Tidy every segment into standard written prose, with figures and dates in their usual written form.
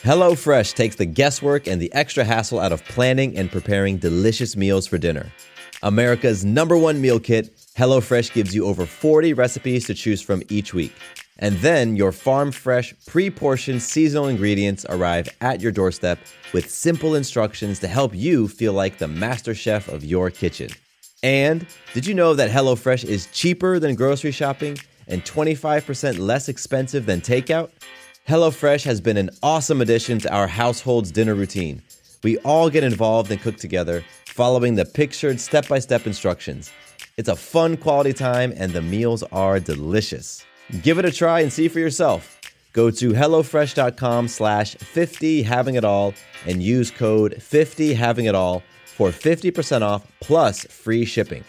HelloFresh takes the guesswork and the extra hassle out of planning and preparing delicious meals for dinner. America's #1 meal kit, HelloFresh gives you over 40 recipes to choose from each week. And then your farm-fresh, pre-portioned seasonal ingredients arrive at your doorstep with simple instructions to help you feel like the master chef of your kitchen. And did you know that HelloFresh is cheaper than grocery shopping and 25% less expensive than takeout? HelloFresh has been an awesome addition to our household's dinner routine. We all get involved and cook together, following the pictured step-by-step instructions. It's a fun quality time, and the meals are delicious. Give it a try and see for yourself. Go to HelloFresh.com/50havingitall and use code 50havingitall for 50% off plus free shipping.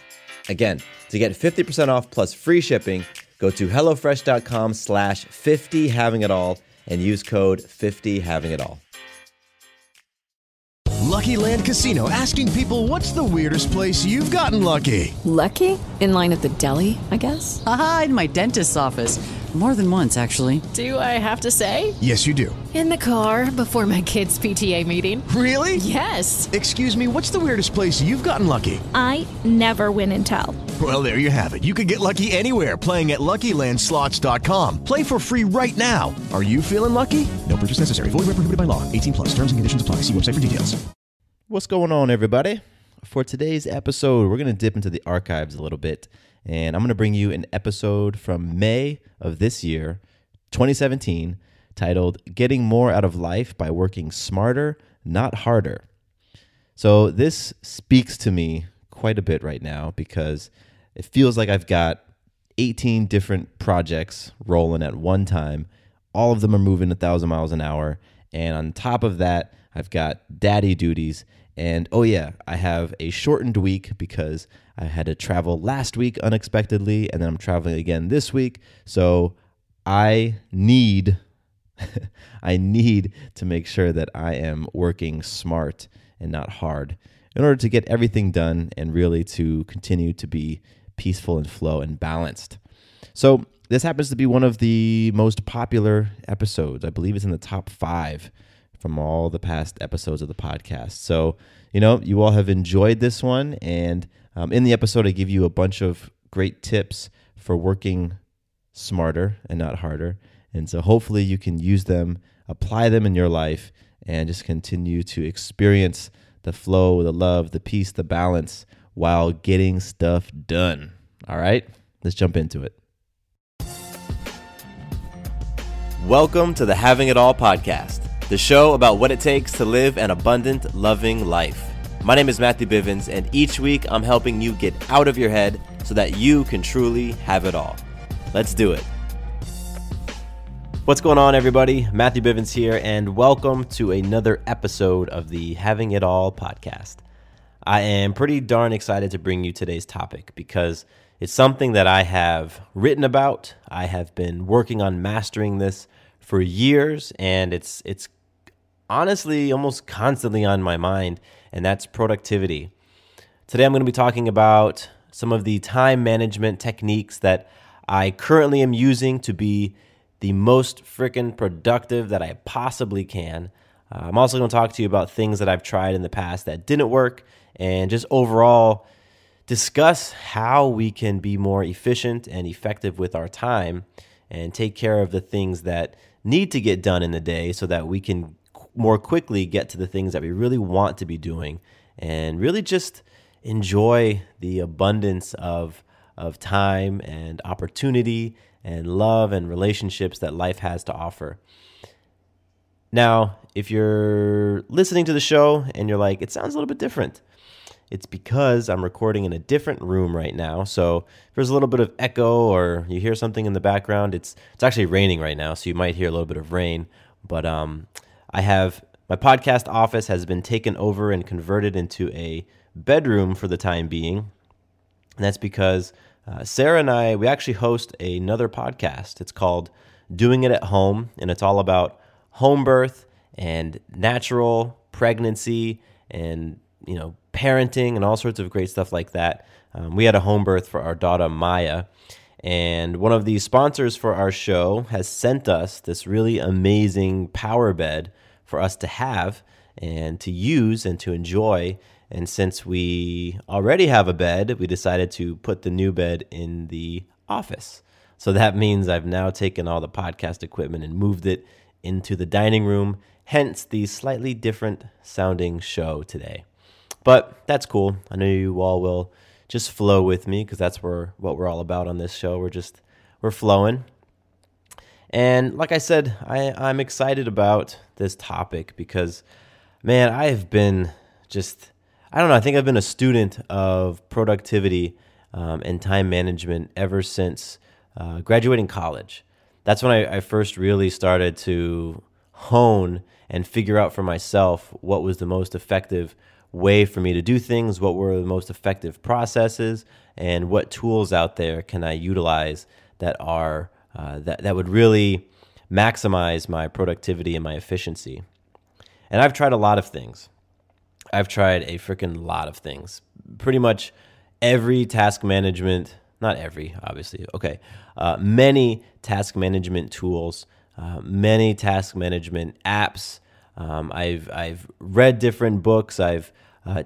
Again, to get 50% off plus free shipping, go to HelloFresh.com/50havingitall and use code 50havingitall. Lucky Land Casino, asking people, what's the weirdest place you've gotten lucky? Lucky? In line at the deli, I guess? Aha, in my dentist's office. More than once, actually. Do I have to say? Yes, you do. In the car before my kids' PTA meeting. Really? Yes. Excuse me, what's the weirdest place you've gotten lucky? I never win and tell. Well, there you have it. You can get lucky anywhere, playing at LuckyLandSlots.com. Play for free right now. Are you feeling lucky? No purchase necessary. Void where prohibited by law. 18+. Terms and conditions apply. See website for details. What's going on, everybody? For today's episode, we're going to dip into the archives a little bit, and I'm going to bring you an episode from May of this year, 2017, titled Getting More Out of Life by Working Smarter, Not Harder. So this speaks to me quite a bit right now because it feels like I've got 18 different projects rolling at one time. All of them are moving 1,000 miles an hour, and on top of that, I've got daddy duties. And oh yeah, I have a shortened week because I had to travel last week unexpectedly, and then I'm traveling again this week. So I need to make sure that I am working smart and not hard in order to get everything done and really to continue to be peaceful and flow and balanced. So this happens to be one of the most popular episodes. I believe it's in the top 5 from all the past episodes of the podcast. So, you all have enjoyed this one. And in the episode, I give you a bunch of great tips for working smarter and not harder. And so hopefully you can use them, apply them in your life, and just continue to experience the flow, the love, the peace, the balance while getting stuff done. All right, let's jump into it. Welcome to the Having It All podcast, the show about what it takes to live an abundant, loving life. My name is Matthew Bivens, and each week I'm helping you get out of your head so that you can truly have it all. Let's do it. What's going on, everybody? Matthew Bivens here, and welcome to another episode of the Having It All podcast. I am pretty darn excited to bring you today's topic because it's something that I have written about. I have been working on mastering this for years, and it's honestly almost constantly on my mind, and that's productivity. Today I'm going to be talking about some of the time management techniques that I currently am using to be the most freaking productive that I possibly can. I'm also going to talk to you about things that I've tried in the past that didn't work, and just overall discuss how we can be more efficient and effective with our time and take care of the things that need to get done in the day so that we can more quickly get to the things that we really want to be doing and really just enjoy the abundance of time and opportunity and love and relationships that life has to offer. Now, if you're listening to the show and you're like, it sounds a little bit different, it's because I'm recording in a different room right now. So if there's a little bit of echo or you hear something in the background, it's actually raining right now, so you might hear a little bit of rain. But I have my podcast office has been taken over and converted into a bedroom for the time being. And that's because Sarah and I, we actually host another podcast. It's called Doing It at Home, and it's all about home birth and natural pregnancy and, parenting and all sorts of great stuff like that. We had a home birth for our daughter, Maya, and one of the sponsors for our show has sent us this really amazing power bed for us to have and to use and to enjoy. And since we already have a bed, we decided to put the new bed in the office. So that means I've now taken all the podcast equipment and moved it into the dining room, hence the slightly different sounding show today. But that's cool. I know you all will just flow with me because that's what we're all about on this show. We're flowing. And like I said, I'm excited about this topic because, man, I have been I think I've been a student of productivity and time management ever since graduating college. That's when I first really started to hone and figure out for myself what was the most effective way for me to do things, what were the most effective processes, and what tools out there can I utilize that are that would really maximize my productivity and my efficiency. And I've tried a lot of things. I've tried a freaking lot of things. Pretty much every task management, not every, obviously, okay, many task management tools, many task management apps. I've read different books. I've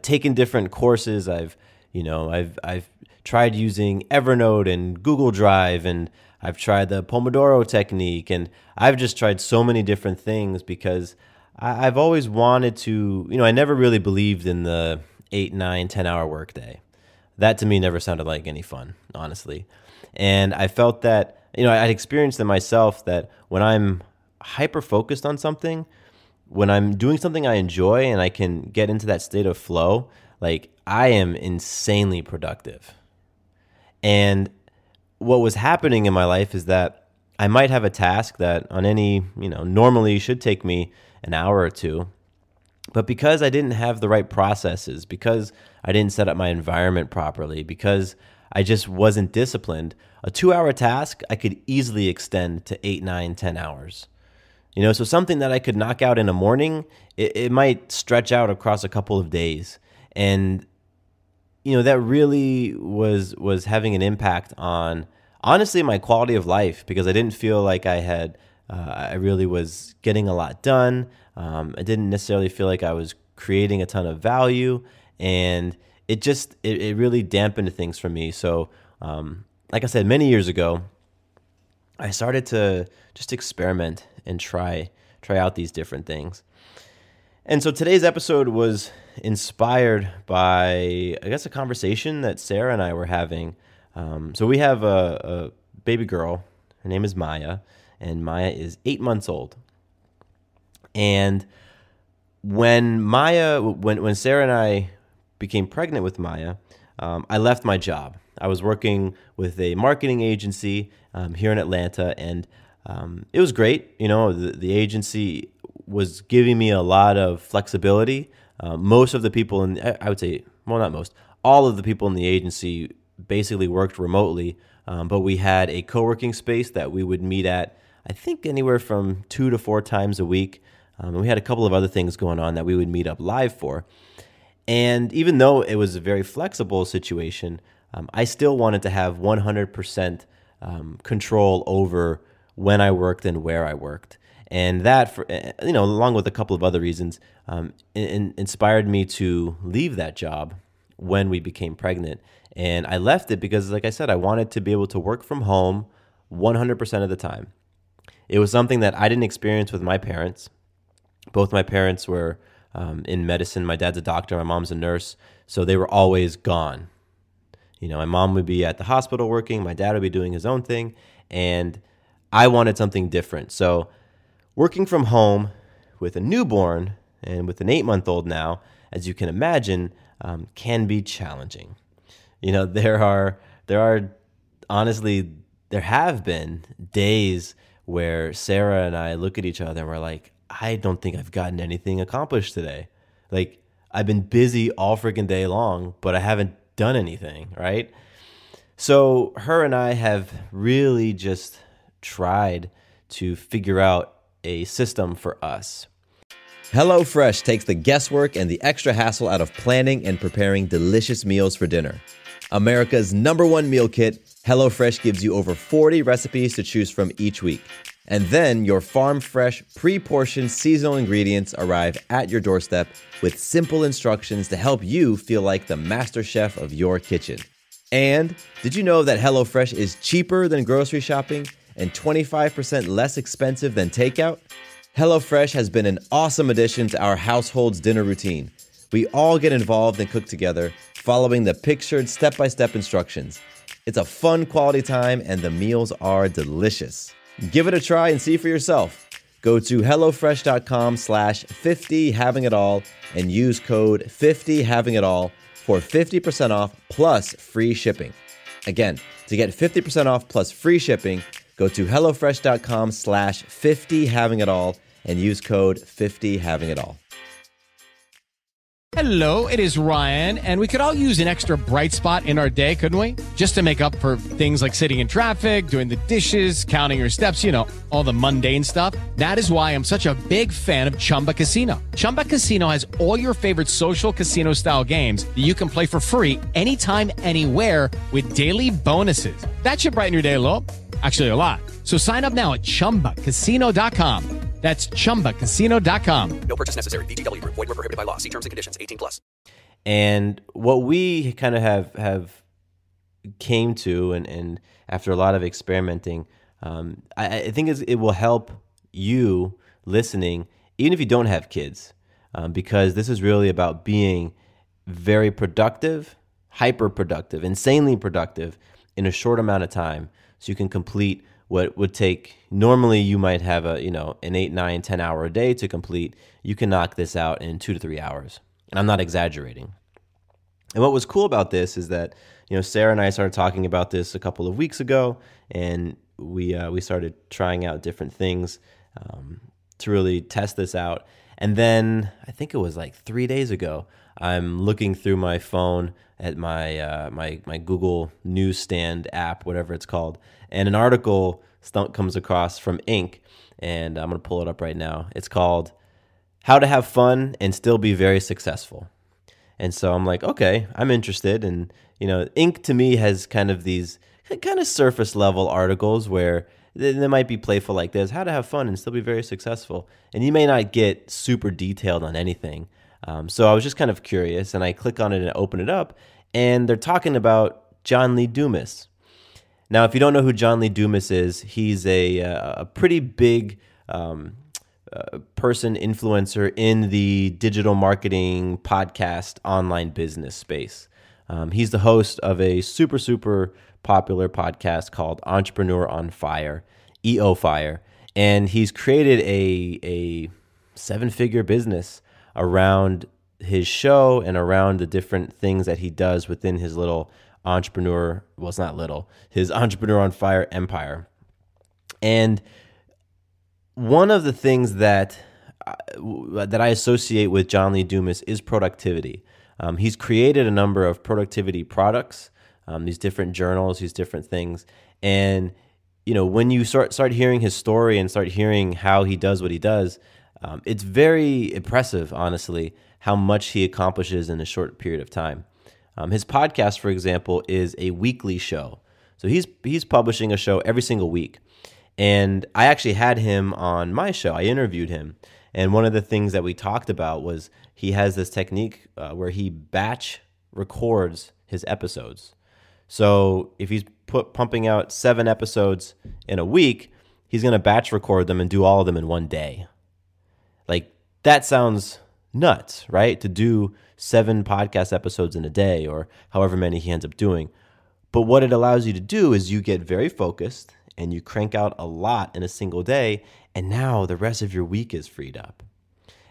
taken different courses. I've tried using Evernote and Google Drive, and I've tried the Pomodoro technique, and I've just tried so many different things because I've always wanted to, I never really believed in the 8, 9, 10-hour workday. That to me never sounded like any fun, honestly. And I felt that, I'd experienced it myself that when I'm hyper-focused on something, when I'm doing something I enjoy and I can get into that state of flow, like I am insanely productive. And what was happening in my life is that I might have a task that on any, normally should take me an hour or two. But because I didn't have the right processes, because I didn't set up my environment properly, because I just wasn't disciplined, a 2-hour task I could easily extend to 8, 9, 10 hours. So something that I could knock out in a morning, it might stretch out across a couple of days. And, that really was having an impact on, honestly, my quality of life because I didn't feel like I really was getting a lot done. I didn't necessarily feel like I was creating a ton of value, and it really dampened things for me. So, like I said, many years ago, I started to just experiment and try out these different things. And so today's episode was inspired by, I guess, a conversation that Sarah and I were having. So we have a baby girl. Her name is Maya, and Maya is 8 months old. And when Sarah and I became pregnant with Maya, I left my job. I was working with a marketing agency here in Atlanta, and it was great. The agency was giving me a lot of flexibility. Most of the people I would say, well, not most, all of the people in the agency basically worked remotely, but we had a co-working space that we would meet at, I think, anywhere from 2 to 4 times a week. And we had a couple of other things going on that we would meet up live for. And even though it was a very flexible situation, I still wanted to have 100% control over when I worked and where I worked. And that, along with a couple of other reasons, inspired me to leave that job when we became pregnant. And I left it because, like I said, I wanted to be able to work from home 100% of the time. It was something that I didn't experience with my parents. Both my parents were in medicine. My dad's a doctor, my mom's a nurse, so they were always gone. My mom would be at the hospital working, my dad would be doing his own thing, and I wanted something different. So working from home with a newborn and with an 8-month-old now, as you can imagine, can be challenging. There are honestly, there have been days where Sarah and I look at each other and we're like, I don't think I've gotten anything accomplished today. Like, I've been busy all freaking day long, but I haven't done anything, right? So her and I have really just tried to figure out a system for us. HelloFresh takes the guesswork and the extra hassle out of planning and preparing delicious meals for dinner. America's #1 meal kit, HelloFresh gives you over 40 recipes to choose from each week. And then your farm-fresh, pre-portioned seasonal ingredients arrive at your doorstep with simple instructions to help you feel like the master chef of your kitchen. And did you know that HelloFresh is cheaper than grocery shopping and 25% less expensive than takeout? HelloFresh has been an awesome addition to our household's dinner routine. We all get involved and cook together, following the pictured step-by-step instructions. It's a fun quality time and the meals are delicious. Give it a try and see for yourself. Go to HelloFresh.com/50havingitall and use code 50havingitall for 50% off plus free shipping. Again, to get 50% off plus free shipping, go to HelloFresh.com/50havingitall and use code 50havingitall. Hello, it is Ryan, and we could all use an extra bright spot in our day, couldn't we? Just to make up for things like sitting in traffic, doing the dishes, counting your steps, all the mundane stuff. That is why I'm such a big fan of Chumba Casino. Chumba Casino has all your favorite social casino-style games that you can play for free anytime, anywhere with daily bonuses. That should brighten your day a little. Actually, a lot. So sign up now at ChumbaCasino.com. That's ChumbaCasino.com. No purchase necessary. VGW Group. Void where prohibited by law. See terms and conditions. 18+. And what we kind of have came to, and after a lot of experimenting, I think it will help you listening, even if you don't have kids, because this is really about being very productive, hyper productive, insanely productive in a short amount of time, so you can complete what would take, normally you might have an 8, 9, 10 hour a day to complete. You can knock this out in 2 to 3 hours. And I'm not exaggerating. And what was cool about this is that, Sarah and I started talking about this a couple of weeks ago, and we started trying out different things to really test this out. And then I think it was like 3 days ago, I'm looking through my phone at my my Google Newsstand app, whatever it's called, and an article comes across from Inc., and I'm going to pull it up right now. It's called How to Have Fun and Still Be Very Successful. And so I'm like, okay, I'm interested. And, Inc. to me has kind of these kind of surface level articles where they might be playful like this, how to have fun and still be very successful. And you may not get super detailed on anything. So I was just kind of curious, and I click on it and open it up, and they're talking about John Lee Dumas. Now, if you don't know who John Lee Dumas is, he's a pretty big person, influencer in the digital marketing podcast online business space. He's the host of a super, super popular podcast called Entrepreneur on Fire, EO Fire, and he's created a 7-figure business around his show and around the different things that he does within his little his Entrepreneur on Fire empire. And one of the things that I associate with John Lee Dumas is productivity. He's created a number of productivity products, these different journals, these different things. And, when you start hearing his story and start hearing how he does what he does, it's very impressive, honestly, how much he accomplishes in a short period of time. His podcast, for example, is a weekly show. So he's publishing a show every single week. And I actually had him on my show. I interviewed him. And one of the things that we talked about was he has this technique where he batch records his episodes. So if he's pumping out 7 episodes in a week, he's going to batch record them and do all of them in one day. Like, that sounds nuts, right? To do 7 podcast episodes in a day or however many he ends up doing. But what it allows you to do is you get very focused and you crank out a lot in a single day, and now the rest of your week is freed up.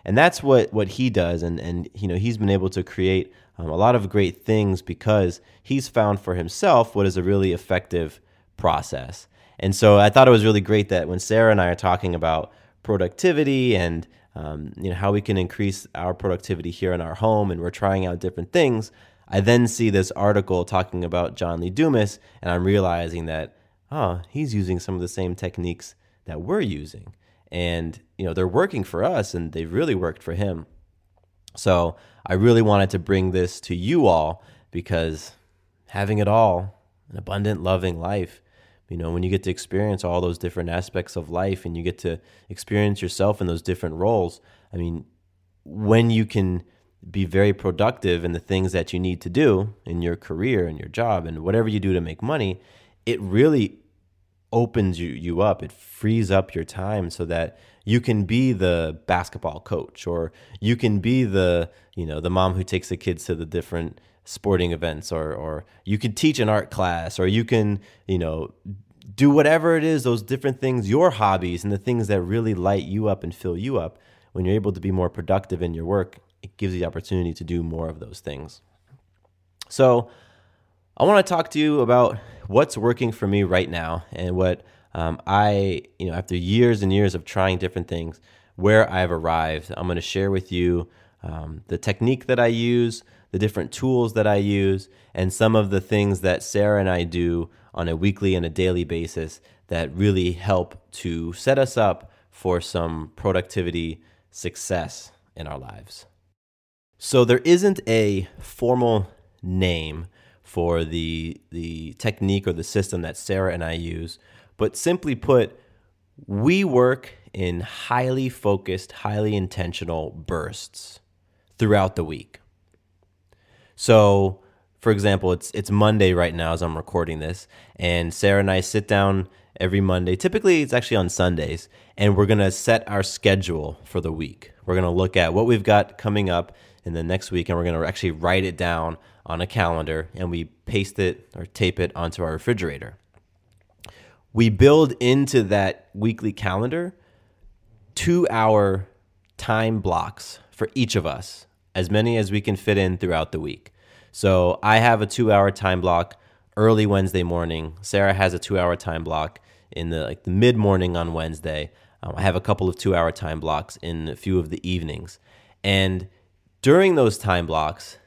And that's what he does, and he's been able to create a lot of great things because he's found for himself what is a really effective process. And so I thought it was really great that when Sarah and I are talking about productivity and how we can increase our productivity here in our home, and we're trying out different things, I then see this article talking about John Lee Dumas, and I'm realizing that, he's using some of the same techniques that we're using. And, they're working for us, and they've really worked for him. So I really wanted to bring this to you all because having it all, an abundant, loving life, when you get to experience all those different aspects of life and you get to experience yourself in those different roles, I mean, when you can be very productive in the things that you need to do in your career and your job and whatever you do to make money, it really opens you up. It frees up your time so that you can be the basketball coach, or you can be the mom who takes the kids to the different sporting events, or you can teach an art class, or you can, do whatever it is, those different things, your hobbies and the things that really light you up and fill you up. When you're able to be more productive in your work, it gives you the opportunity to do more of those things. So I want to talk to you about what's working for me right now and what after years and years of trying different things, where I've arrived. I'm going to share with you the technique that I use, the different tools that I use, and some of the things that Sarah and I do on a weekly and a daily basis that really help to set us up for some productivity success in our lives. So there isn't a formal name for the technique or the system that Sarah and I use, but simply put, we work in highly focused, highly intentional bursts throughout the week. So, for example, it's Monday right now as I'm recording this, and Sarah and I sit down every Monday. Typically, it's actually on Sundays, and we're going to set our schedule for the week. We're going to look at what we've got coming up in the next week, and we're going to actually write it down on a calendar, and we paste it or tape it onto our refrigerator. We build into that weekly calendar 2-hour time blocks for each of us, as many as we can fit in throughout the week. So I have a 2-hour time block early Wednesday morning. Sarah has a 2-hour time block in the mid-morning on Wednesday. I have a couple of 2-hour time blocks in a few of the evenings. And during those time blocks,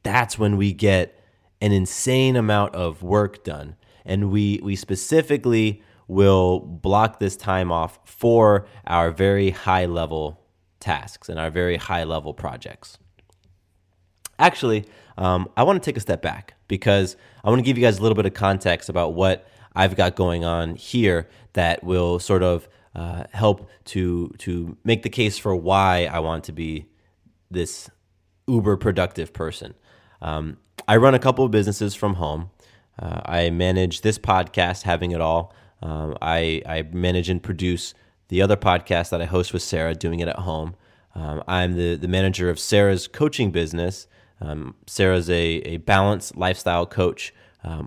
that's when we get an insane amount of work done. And we specifically will block this time off for our very high-level tasks and our very high-level projects. Actually, I want to take a step back because I want to give you guys a little bit of context about what I've got going on here that will sort of help to make the case for why I want to be this uber productive person. I run a couple of businesses from home. I manage this podcast, Having It All. I manage and produce the other podcast that I host with Sarah, Doing It at Home. I'm the manager of Sarah's coaching business. Sarah's a balanced lifestyle coach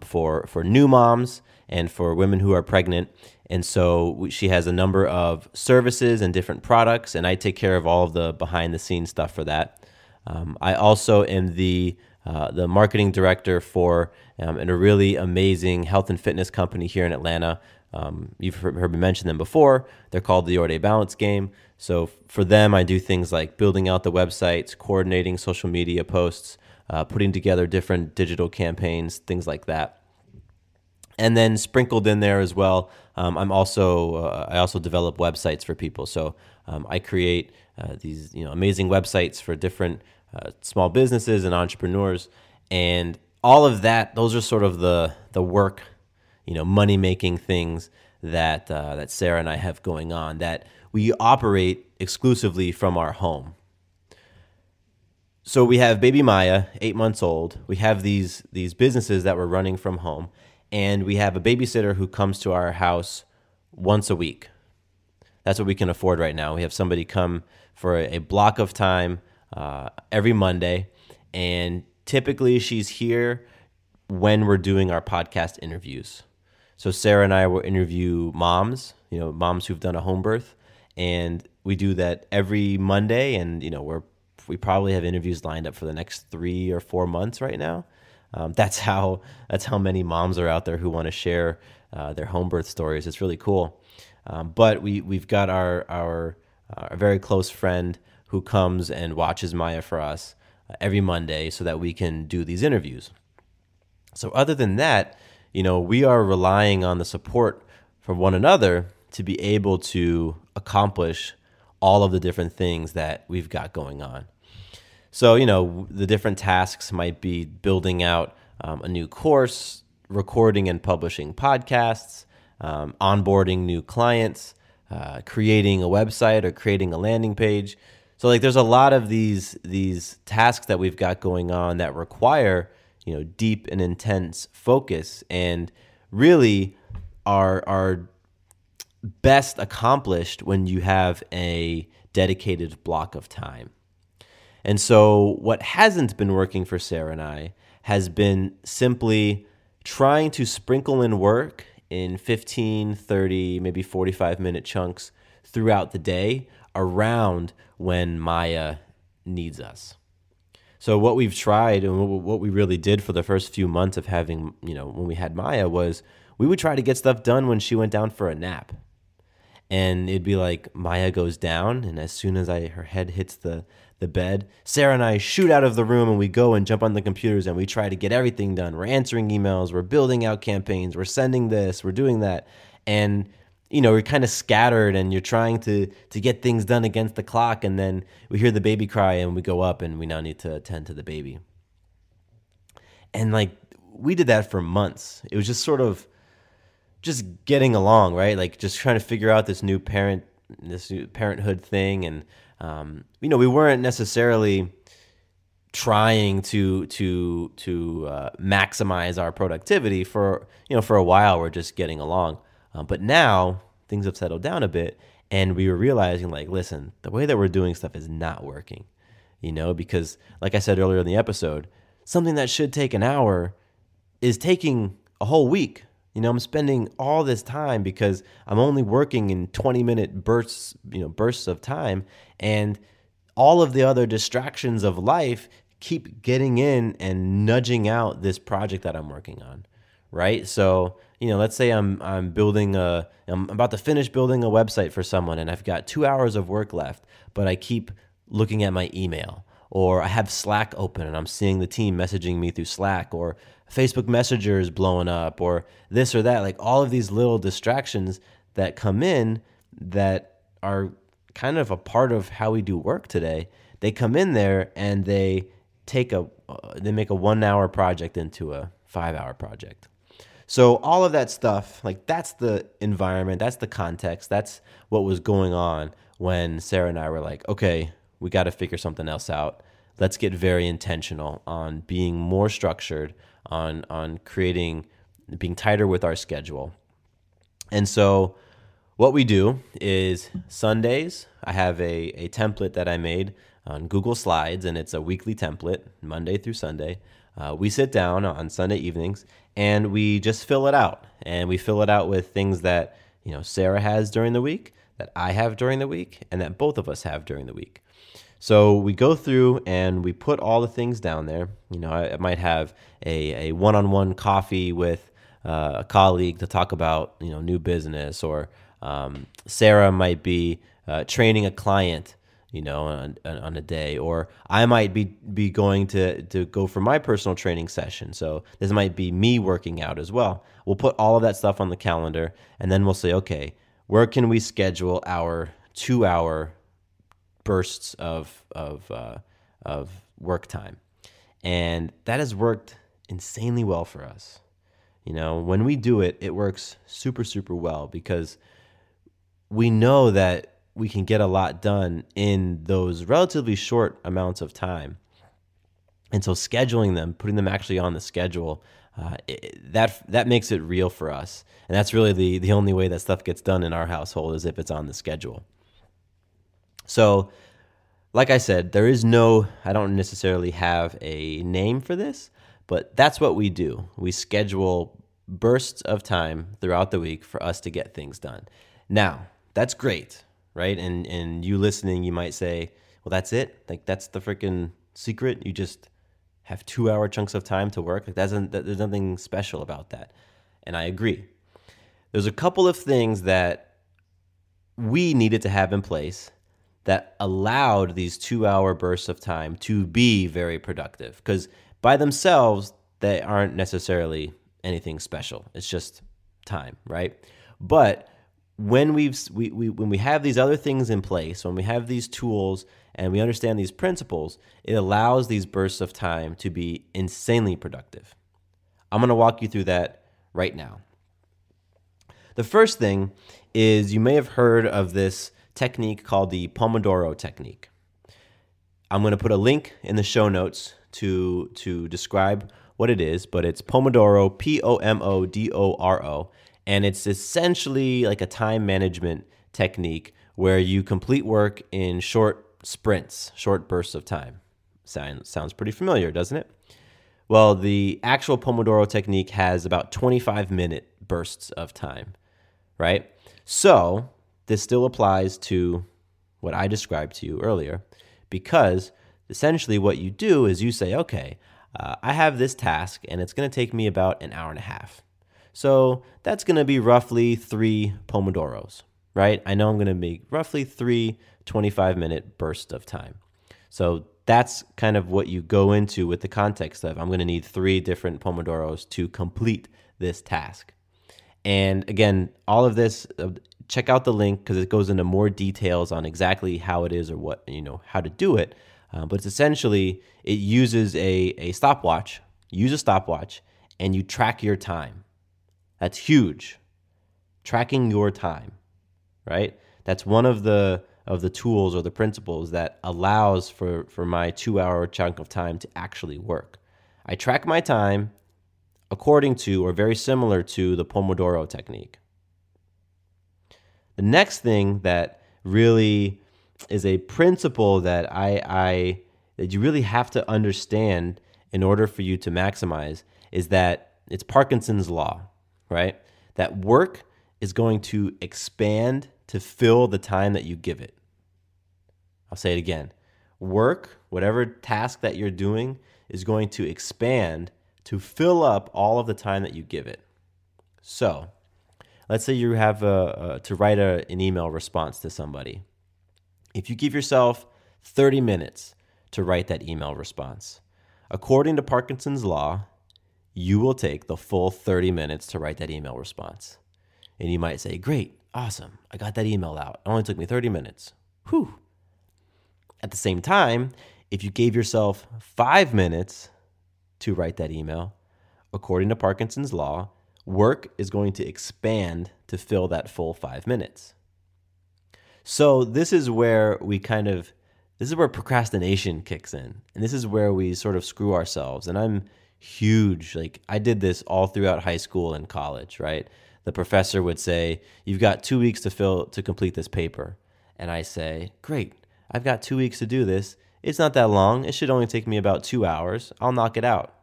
for new moms and for women who are pregnant. And so she has a number of services and different products, and I take care of all of the behind-the-scenes stuff for that. I also am the marketing director for a really amazing health and fitness company here in Atlanta. You've heard me mention them before. They're called the Your Day Balance Game. So for them, I do things like building out the websites, coordinating social media posts, putting together different digital campaigns, things like that. And then sprinkled in there as well, I also develop websites for people. So I create these amazing websites for different small businesses and entrepreneurs, and all of that. Those are sort of the work, money making things that Sarah and I have going on that we operate exclusively from our home. So we have baby Maya, 8 months old. We have these businesses that we're running from home, and we have a babysitter who comes to our house once a week. That's what we can afford right now. We have somebody come for a block of time every Monday, and typically she's here when we're doing our podcast interviews. So Sarah and I will interview moms, moms who've done a home birth, and we do that every Monday, and we probably have interviews lined up for the next 3 or 4 months right now. That's how many moms are out there who want to share their home birth stories. It's really cool. But we've got our very close friend who comes and watches Maya for us every Monday so that we can do these interviews. So other than that, we are relying on the support from one another to be able to accomplish all of the different things that we've got going on. So, the different tasks might be building out a new course, recording and publishing podcasts, onboarding new clients, creating a website or creating a landing page. So like there's a lot of these tasks that we've got going on that require, deep and intense focus, and really are best accomplished when you have a dedicated block of time. And so what hasn't been working for Sarah and I has been simply trying to sprinkle in work in 15, 30, maybe 45-minute chunks throughout the day around when Maya needs us. So what we've tried and what we really did for the first few months of having, when we had Maya, was we would try to get stuff done when she went down for a nap. And it'd be like Maya goes down, and as soon as her head hits the bed, Sarah and I shoot out of the room and we go and jump on the computers and we try to get everything done. We're answering emails, we're building out campaigns, we're sending this, we're doing that. And we're kind of scattered, and you're trying to get things done against the clock, and then we hear the baby cry and we go up and we now need to attend to the baby. And like we did that for months. It was just sort of just getting along, right? Like just trying to figure out this new parenthood thing. And we weren't necessarily trying to maximize our productivity for a while. We're just getting along. But now things have settled down a bit, and we were realizing, like, listen, the way that we're doing stuff is not working, because like I said earlier in the episode, something that should take an hour is taking a whole week. I'm spending all this time because I'm only working in 20-minute bursts of time, and all of the other distractions of life keep getting in and nudging out this project that I'm working on, right? So, let's say I'm about to finish building a website for someone, and I've got 2 hours of work left, but I keep looking at my email, or I have Slack open and I'm seeing the team messaging me through Slack, or Facebook Messenger is blowing up, or this or that. Like all of these little distractions that come in that are kind of a part of how we do work today, they come in there and they make a 1 hour project into a 5 hour project. So all of that stuff, like that's the environment, that's the context, that's what was going on when Sarah and I were like, okay, we got to figure something else out. Let's get very intentional on being more structured, on creating, being tighter with our schedule. And so what we do is Sundays, I have a template that I made on Google Slides, and it's a weekly template, Monday through Sunday. We sit down on Sunday evenings and we just fill it out. And we fill it out with things that, Sarah has during the week, that I have during the week, and that both of us have during the week. So we go through and we put all the things down there. I might have a one-on-one coffee with a colleague to talk about, new business, or Sarah might be training a client, on a day, or I might be going to go for my personal training session. So this might be me working out as well. We'll put all of that stuff on the calendar, and then we'll say, okay, where can we schedule our 2 hour bursts of work time? And that has worked insanely well for us. When we do it, it works super, super well, because we know that we can get a lot done in those relatively short amounts of time. And so scheduling them, putting them actually on the schedule, that makes it real for us. And that's really the only way that stuff gets done in our household, is if it's on the schedule. So like I said, I don't necessarily have a name for this, but that's what we do. We schedule bursts of time throughout the week for us to get things done. Now, that's great, right? And you listening, you might say, well, that's it? Like, that's the freaking secret? You just have 2 hour chunks of time to work? Like, there's nothing special about that. And I agree. There's a couple of things that we needed to have in place that allowed these 2 hour bursts of time to be very productive, because by themselves, they aren't necessarily anything special. It's just time, right? But when when we have these other things in place, when we have these tools and we understand these principles, it allows these bursts of time to be insanely productive. I'm going to walk you through that right now. The first thing is you may have heard of this technique called the Pomodoro technique. I'm going to put a link in the show notes to describe what it is, but it's Pomodoro, Pomodoro, and it's essentially like a time management technique where you complete work in short sprints, short bursts of time. Sounds pretty familiar, doesn't it? Well, the actual Pomodoro technique has about 25-minute bursts of time, right? So this still applies to what I described to you earlier, because essentially what you do is you say, okay, I have this task and it's going to take me about an hour and a half. So that's going to be roughly 3 Pomodoros, right? I know I'm going to make roughly 3 25-minute bursts of time. So that's kind of what you go into with the context of I'm going to need 3 different Pomodoros to complete this task. And again, all of this, check out the link because it goes into more details on exactly how it is or what, how to do it. But it's essentially, it uses a stopwatch. Use a stopwatch and you track your time. That's huge. Tracking your time, right? That's one of the tools or the principles that allows for my 2-hour chunk of time to actually work. I track my time according to or very similar to the Pomodoro technique. The next thing that really is a principle that that you really have to understand in order for you to maximize is that it's Parkinson's law, right? That work is going to expand to fill the time that you give it. I'll say it again. Work, whatever task that you're doing, is going to expand to fill up all of the time that you give it. So let's say you have to write an email response to somebody. If you give yourself 30 minutes to write that email response, according to Parkinson's law, you will take the full 30 minutes to write that email response. And you might say, great, awesome, I got that email out. It only took me 30 minutes. Whew. At the same time, if you gave yourself 5 minutes to write that email, according to Parkinson's law, work is going to expand to fill that full 5 minutes. So this is where procrastination kicks in. And this is where we sort of screw ourselves. And I'm huge. I did this all throughout high school and college, right? The professor would say, you've got 2 weeks to complete this paper. And I say, great, I've got 2 weeks to do this. It's not that long. It should only take me about 2 hours. I'll knock it out.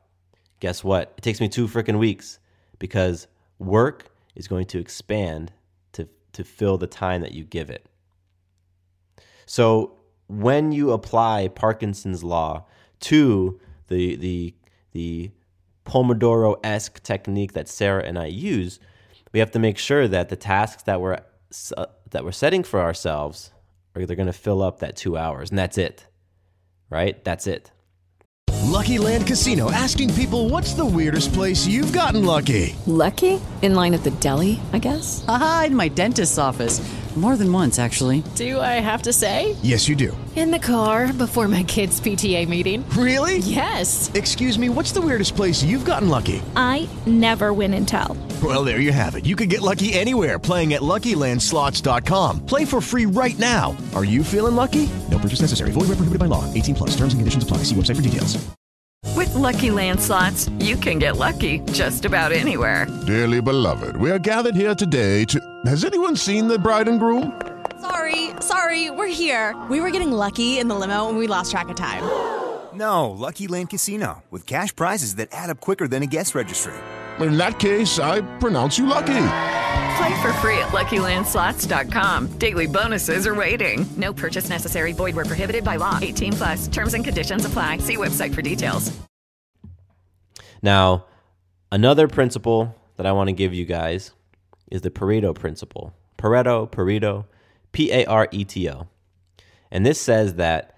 Guess what? It takes me 2 freaking weeks because work is going to expand to fill the time that you give it. So when you apply Parkinson's law to the Pomodoro-esque technique that Sarah and I use, we have to make sure that the tasks that we're setting for ourselves are they're going to fill up that 2 hours, and that's it, right? That's it. Lucky Land Casino, asking people, what's the weirdest place you've gotten lucky? Lucky? In line at the deli, I guess? Aha, in my dentist's office. More than once, actually. Do I have to say? Yes, you do. In the car before my kids' PTA meeting. Really? Yes. Excuse me, what's the weirdest place you've gotten lucky? I never win and tell. Well, there you have it. You can get lucky anywhere, playing at LuckyLandSlots.com. Play for free right now. Are you feeling lucky? No purchase necessary. Void where prohibited by law. 18+. Terms and conditions apply. See website for details. With Lucky Land Slots, you can get lucky just about anywhere. Dearly beloved, we are gathered here today to... Has anyone seen the bride and groom? Sorry, we're here. We were getting lucky in the limo and we lost track of time. No, Lucky Land Casino, with cash prizes that add up quicker than a guest registry. In that case, I pronounce you lucky. Play for free at LuckyLandSlots.com. Daily bonuses are waiting. No purchase necessary. Void where prohibited by law. 18+. Terms and conditions apply. See website for details. Now, another principle that I want to give you guys is the Pareto principle. Pareto, Pareto. And this says that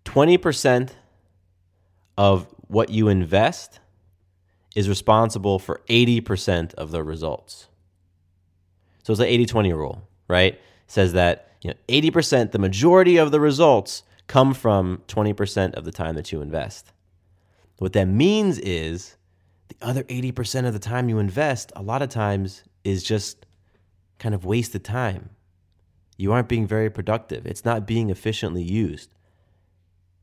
20% of what you invest is responsible for 80% of the results. So it's the 80-20 rule, right? It says that 80%, the majority of the results come from 20% of the time that you invest. What that means is the the other 80% of the time you invest, a lot of times is just kind of wasted time. You aren't being very productive. It's not being efficiently used.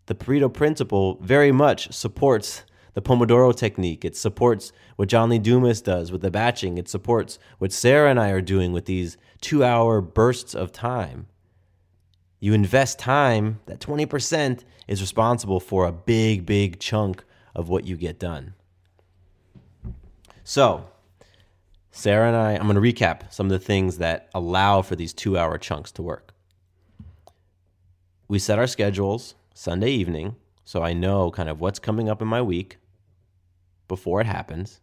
The Pareto principle very much supports the Pomodoro technique. It supports what John Lee Dumas does with the batching. It supports what Sarah and I are doing with these 2-hour bursts of time. You invest time, that 20% is responsible for a big, big chunk of what you get done. So, Sarah and I'm going to recap some of the things that allow for these 2-hour chunks to work. We set our schedules Sunday evening, so I know kind of what's coming up in my week before it happens,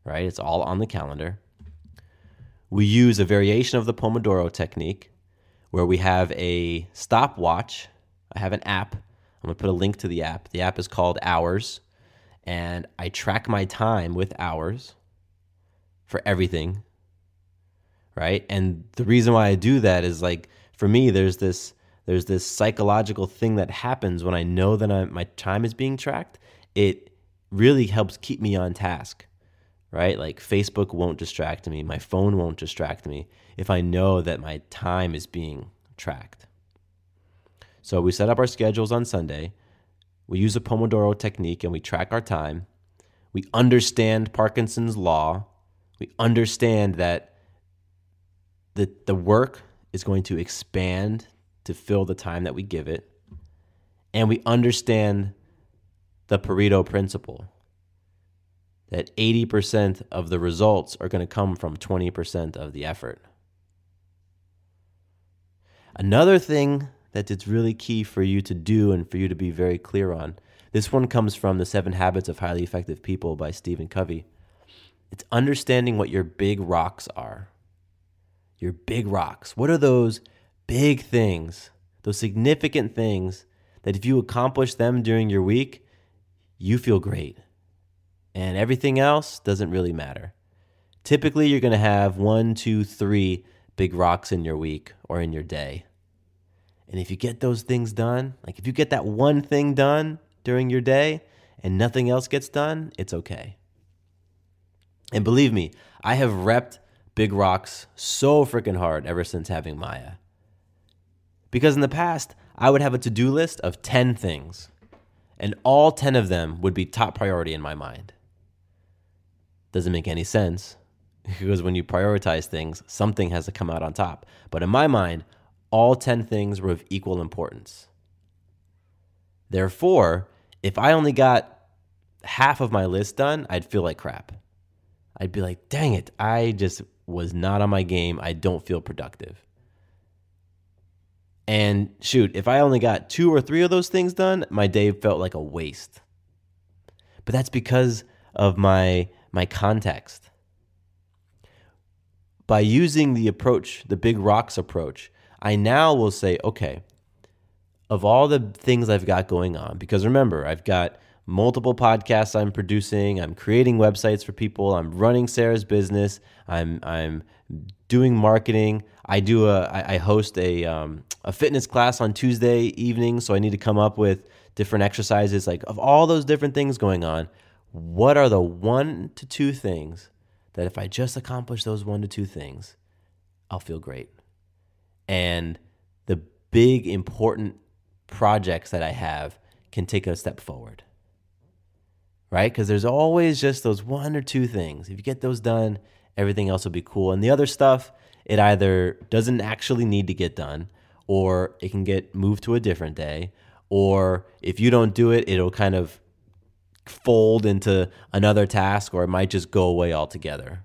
right? It's all on the calendar. We use a variation of the Pomodoro technique where we have a stopwatch. I have an app. I'm going to put a link to the app. The app is called Hours, and I track my time with hours for everything, right? And the reason why I do that is, like, for me, there's this psychological thing that happens when I know that my time is being tracked. It really helps keep me on task, right? Like, Facebook won't distract me. My phone won't distract me if I know that my time is being tracked. So we set up our schedules on Sunday. We use a Pomodoro technique and we track our time. We understand Parkinson's law. We understand that the work is going to expand to fill the time that we give it. And we understand the Pareto principle, that 80% of the results are going to come from 20% of the effort. Another thing that it's really key for you to do and for you to be very clear on, this one comes from The 7 Habits of Highly Effective People by Stephen Covey. It's understanding what your big rocks are. Your big rocks. What are those big things, those significant things that if you accomplish them during your week, you feel great? And everything else doesn't really matter. Typically, you're going to have 1, 2, 3 big rocks in your week or in your day. And if you get those things done, like if you get that one thing done during your day and nothing else gets done, it's okay. And believe me, I have repped big rocks so freaking hard ever since having Maya. Because in the past, I would have a to-do list of 10 things, and all 10 of them would be top priority in my mind. Doesn't make any sense, because when you prioritize things, something has to come out on top. But in my mind, all 10 things were of equal importance. Therefore, if I only got half of my list done, I'd feel like crap. I'd be like, dang it, I just was not on my game. I don't feel productive. And shoot, if I only got 2 or 3 of those things done, my day felt like a waste. But that's because of my context. By using the approach, the big rocks approach, I now will say, okay, of all the things I've got going on, because remember, I've got multiple podcasts I'm producing, I'm creating websites for people, I'm running Sarah's business, I'm doing marketing, I host a fitness class on Tuesday evenings, so I need to come up with different exercises. Like, of all those different things going on, what are the 1 to 2 things that if I just accomplish those 1 to 2 things, I'll feel great? And the big important projects that I have can take a step forward, right? Because there's always just those 1 or 2 things. If you get those done, everything else will be cool. And the other stuff, it either doesn't actually need to get done, or it can get moved to a different day, or if you don't do it, it'll kind of fold into another task, or it might just go away altogether.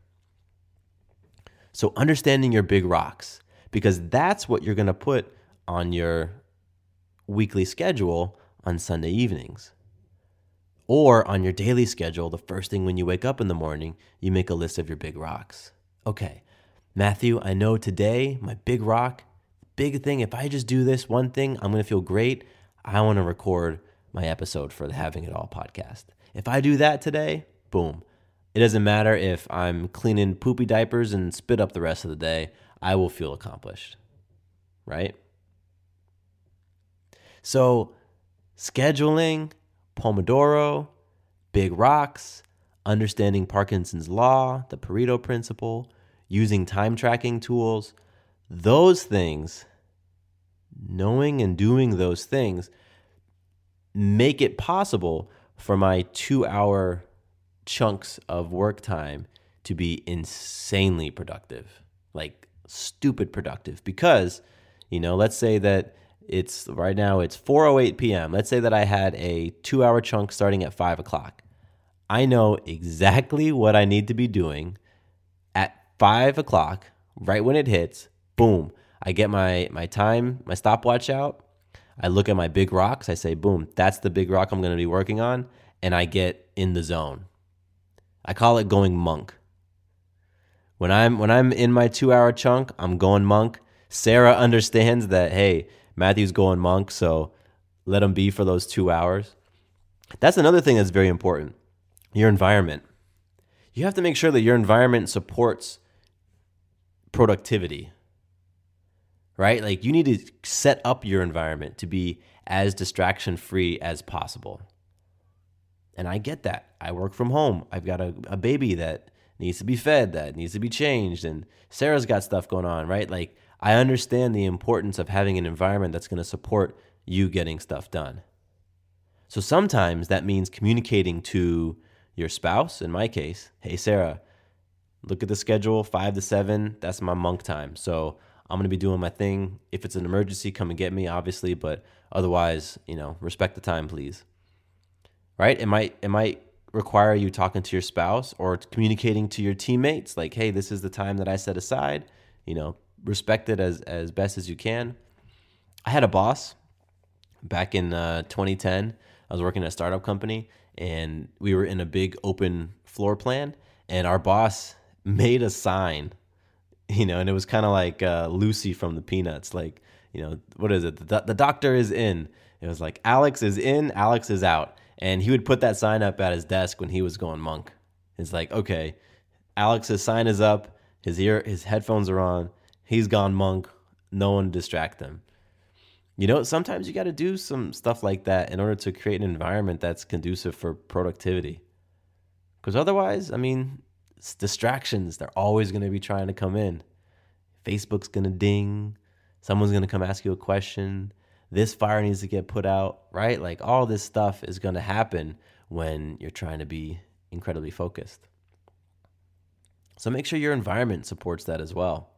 So understanding your big rocks, because that's what you're going to put on your weekly schedule on Sunday evenings. Or on your daily schedule, the first thing when you wake up in the morning, you make a list of your big rocks. Okay, Matthew, I know today my big rock, big thing, if I just do this one thing, I'm going to feel great. I want to record my episode for the Having It All podcast. If I do that today, boom. It doesn't matter if I'm cleaning poopy diapers and spit up the rest of the day, I will feel accomplished, right? So scheduling, Pomodoro, big rocks, understanding Parkinson's law, the Pareto principle, using time tracking tools, those things, knowing and doing those things make it possible for my 2-hour chunks of work time to be insanely productive, like stupid productive. Because, let's say that right now it's 4:08 p.m. Let's say that I had a 2-hour chunk starting at 5 o'clock. I know exactly what I need to be doing at 5 o'clock, right when it hits. Boom. I get my stopwatch out. I look at my big rocks. I say, boom, that's the big rock I'm going to be working on. And I get in the zone. I call it going monk. When I'm in my 2-hour chunk, I'm going monk. Sarah understands that, hey, Matthew's going monk, so let him be for those 2 hours. That's another thing that's very important. Your environment. You have to make sure that your environment supports productivity, right? Like, you need to set up your environment to be as distraction-free as possible. And I get that. I work from home. I've got a baby that needs to be fed, that needs to be changed, and Sarah's got stuff going on, right? Like, I understand the importance of having an environment that's going to support you getting stuff done. So sometimes that means communicating to your spouse, in my case, hey, Sarah, look at the schedule, 5 to 7, that's my monk time. So I'm going to be doing my thing. If it's an emergency, come and get me, obviously, but otherwise, respect the time, please. Right? It might require you talking to your spouse or communicating to your teammates, like, hey, this is the time that I set aside, respect it as best as you can. I had a boss back in 2010. I was working at a startup company, and we were in a big open floor plan, and our boss made a sign, and it was kind of like Lucy from the Peanuts, like, what is it? The doctor is in. It was like, Alex is in, Alex is out. And he would put that sign up at his desk when he was going monk. It's like, okay, Alex's sign is up, his headphones are on, he's gone monk, no one distract him. Sometimes you got to do some stuff like that in order to create an environment that's conducive for productivity. Because otherwise, distractions, they're always going to be trying to come in. Facebook's going to ding, someone's going to come ask you a question, this fire needs to get put out, right? Like, all this stuff is going to happen when you're trying to be incredibly focused. So make sure your environment supports that as well.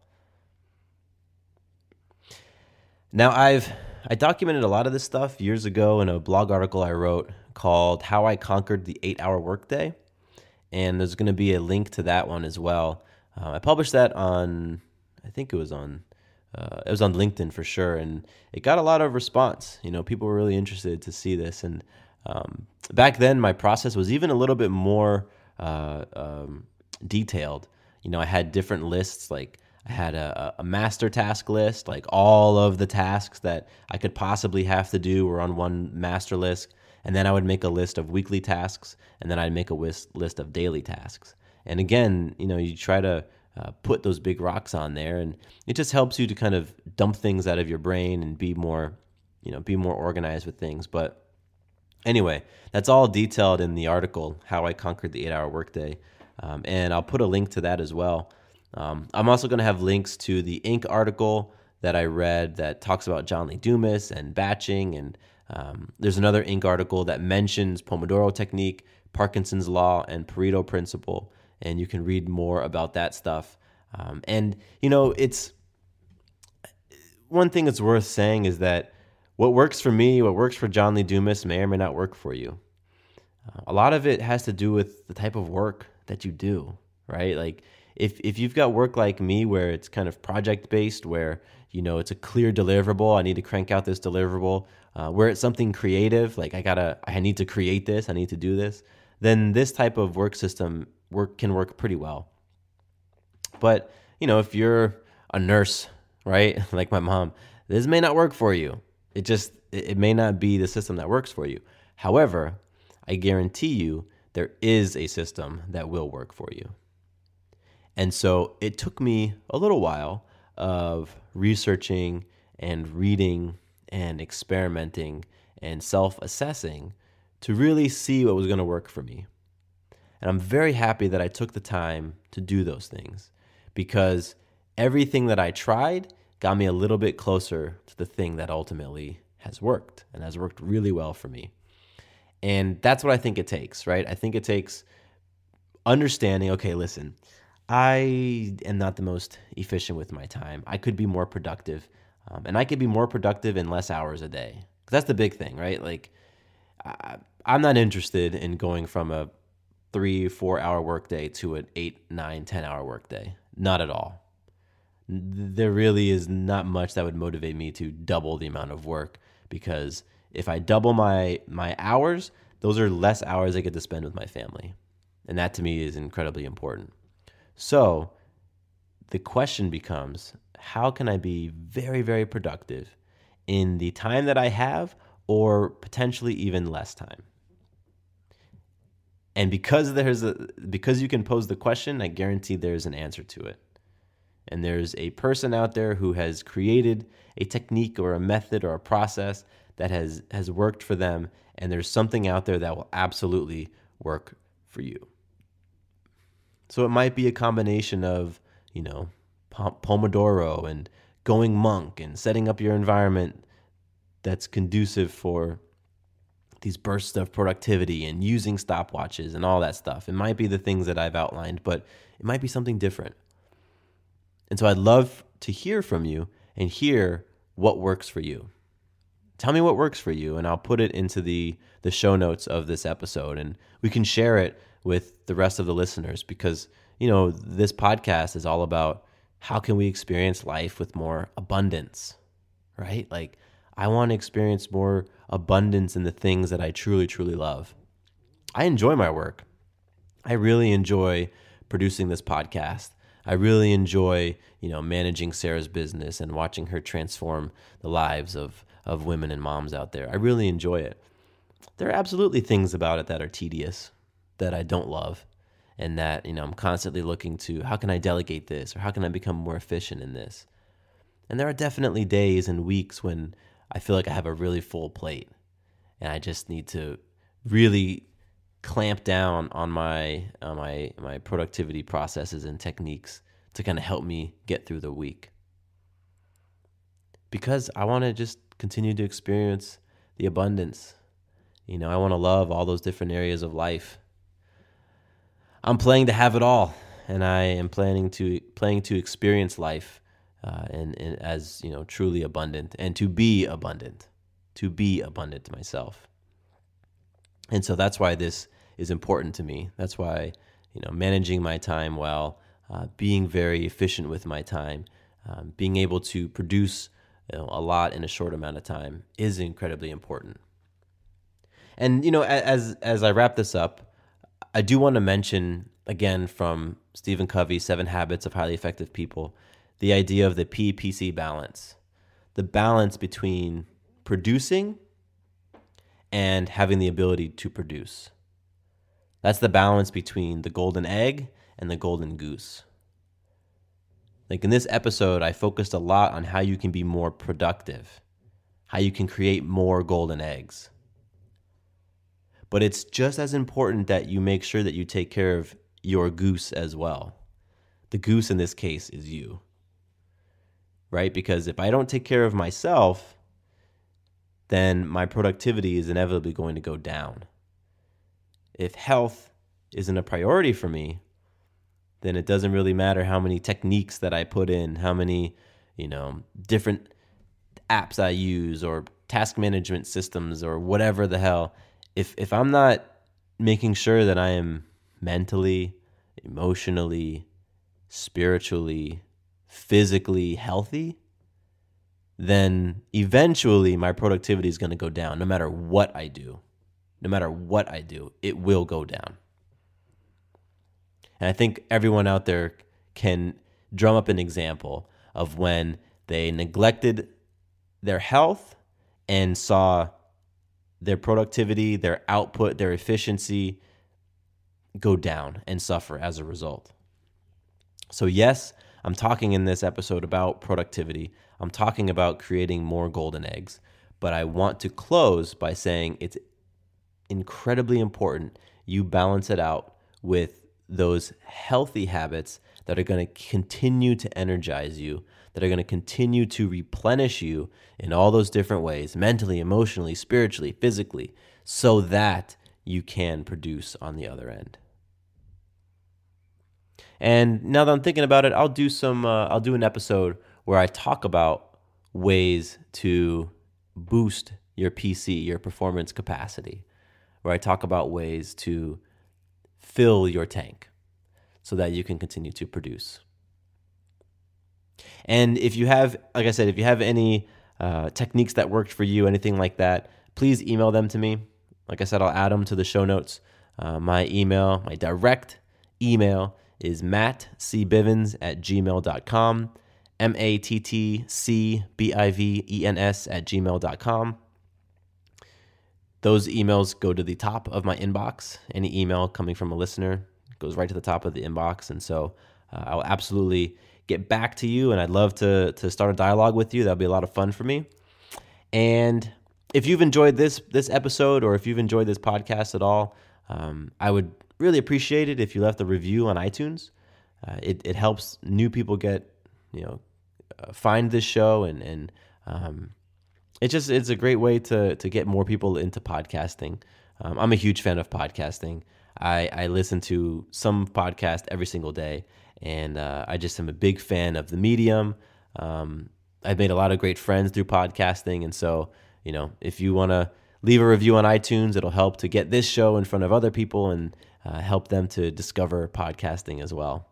Now, I documented a lot of this stuff years ago in a blog article I wrote called How I Conquered the 8-Hour Workday. And there's going to be a link to that one as well. I published that on, I think it was on LinkedIn for sure, and it got a lot of response. People were really interested to see this, and back then my process was even a little bit more detailed. I had different lists, like I had a master task list, like all of the tasks that I could possibly have to do were on one master list, and then I would make a list of weekly tasks, and then I'd make a list of daily tasks. And again, you try to put those big rocks on there, and it just helps you to kind of dump things out of your brain and be more organized with things. But anyway, that's all detailed in the article, How I Conquered the 8-Hour Workday. And I'll put a link to that as well. I'm also going to have links to the Inc. article that I read that talks about John Lee Dumas and batching. And there's another Inc. article that mentions Pomodoro technique, Parkinson's law, and Pareto principle. And you can read more about that stuff. It's one thing that's worth saying is that what works for me, what works for John Lee Dumas may or may not work for you. A lot of it has to do with the type of work that you do, right? Like if you've got work like me where it's kind of project-based, where, it's a clear deliverable, I need to crank out this deliverable, where it's something creative, like I need to create this, I need to do this, then this type of work system can work pretty well. But, if you're a nurse, right, like my mom, this may not work for you. It may not be the system that works for you. However, I guarantee you there is a system that will work for you. And so it took me a little while of researching and reading and experimenting and self-assessing to really see what was going to work for me. And I'm very happy that I took the time to do those things, because everything that I tried got me a little bit closer to the thing that ultimately has worked and has worked really well for me. And that's what I think it takes, right? I think it takes understanding, okay, listen, I am not the most efficient with my time. I could be more productive, and I could be more productive in less hours a day. 'Cause that's the big thing, right? Like, I'm not interested in going from a 3-4 hour workday to an 8, 9, 10 hour workday. Not at all. There really is not much that would motivate me to double the amount of work, because if I double my hours, those are less hours I get to spend with my family. And that to me is incredibly important. So the question becomes, how can I be very, very productive in the time that I have, or potentially even less time? And because you can pose the question, I guarantee there's an answer to it. And there's a person out there who has created a technique or a method or a process that has worked for them, and there's something out there that will absolutely work for you. So it might be a combination of, Pomodoro and going monk and setting up your environment that's conducive for these bursts of productivity and using stopwatches and all that stuff. It might be the things that I've outlined, but it might be something different. And so I'd love to hear from you and hear what works for you. Tell me what works for you, and I'll put it into the show notes of this episode, and we can share it with the rest of the listeners, because, this podcast is all about how can we experience life with more abundance, right? Like, I want to experience more abundance in the things that I truly, truly love. I enjoy my work. I really enjoy producing this podcast. I really enjoy, managing Sarah's business and watching her transform the lives of women and moms out there. I really enjoy it. There are absolutely things about it that are tedious, that I don't love, and that, I'm constantly looking to, how can I delegate this, or how can I become more efficient in this? And there are definitely days and weeks when I feel like I have a really full plate, and I just need to really clamp down on my productivity processes and techniques to kind of help me get through the week. Because I want to just continue to experience the abundance. I want to love all those different areas of life. I'm playing to have it all, and I am playing to experience life and as truly abundant, and to be abundant to myself. And so that's why this is important to me. That's why managing my time well, being very efficient with my time, being able to produce a lot in a short amount of time is incredibly important. And as I wrap this up, I do want to mention, again, from Stephen Covey's 7 Habits of Highly Effective People, the idea of the PPC balance, the balance between producing and having the ability to produce. That's the balance between the golden egg and the golden goose. Like in this episode, I focused a lot on how you can be more productive, how you can create more golden eggs. But it's just as important that you make sure that you take care of your goose as well. The goose in this case is you, right? Because if I don't take care of myself, then my productivity is inevitably going to go down. If health isn't a priority for me, then it doesn't really matter how many techniques that I put in, how many, different apps I use or task management systems or whatever the hell. If I'm not making sure that I am mentally, emotionally, spiritually, physically healthy, then eventually my productivity is going to go down no matter what I do. No matter what I do, it will go down. And I think everyone out there can drum up an example of when they neglected their health and saw their productivity, their output, their efficiency go down and suffer as a result. So yes, I'm talking in this episode about productivity. I'm talking about creating more golden eggs. But I want to close by saying it's incredibly important you balance it out with those healthy habits that are going to continue to energize you, that are going to continue to replenish you in all those different ways, mentally, emotionally, spiritually, physically, so that you can produce on the other end. And now that I'm thinking about it, I'll do an episode where I talk about ways to boost your PC, your performance capacity, where I talk about ways to fill your tank so that you can continue to produce. And if you have, like I said, if you have any techniques that worked for you, anything like that, please email them to me. Like I said, I'll add them to the show notes. My direct email is mattcbivens@gmail.com, mattcbivens@gmail.com. Those emails go to the top of my inbox. Any email coming from a listener goes right to the top of the inbox. And so I'll absolutely get back to you, and I'd love to start a dialogue with you. That'll be a lot of fun for me. And if you've enjoyed this episode, or if you've enjoyed this podcast at all, I would really appreciate it if you left a review on iTunes. It helps new people get, find this show, and it's a great way to get more people into podcasting. I'm a huge fan of podcasting. I listen to some podcast every single day, and I just am a big fan of the medium. I've made a lot of great friends through podcasting, and so, if you want to leave a review on iTunes, it'll help to get this show in front of other people and help them to discover podcasting as well.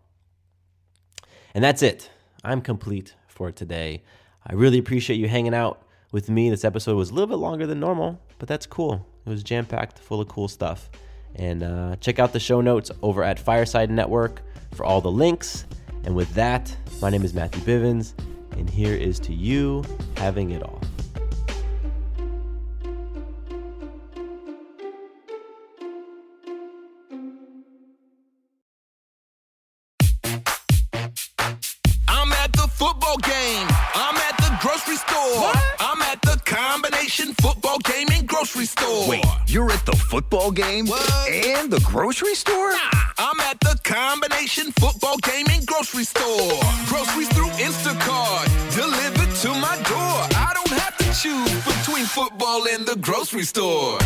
And that's it. I'm complete for today. I really appreciate you hanging out with me. This episode was a little bit longer than normal, but that's cool. It was jam-packed full of cool stuff. And check out the show notes over at Fireside Network for all the links. And with that, my name is Matthew Bivens, and here is to you having it all. I'm at the football game. I'm at the grocery store. What? I'm at the combination football game and grocery store. Wait, you're at the football game and the grocery store? Nah, I'm at the combination football game and grocery store. Groceries through Instacart, delivered to my door. I don't have to choose between football and the grocery store.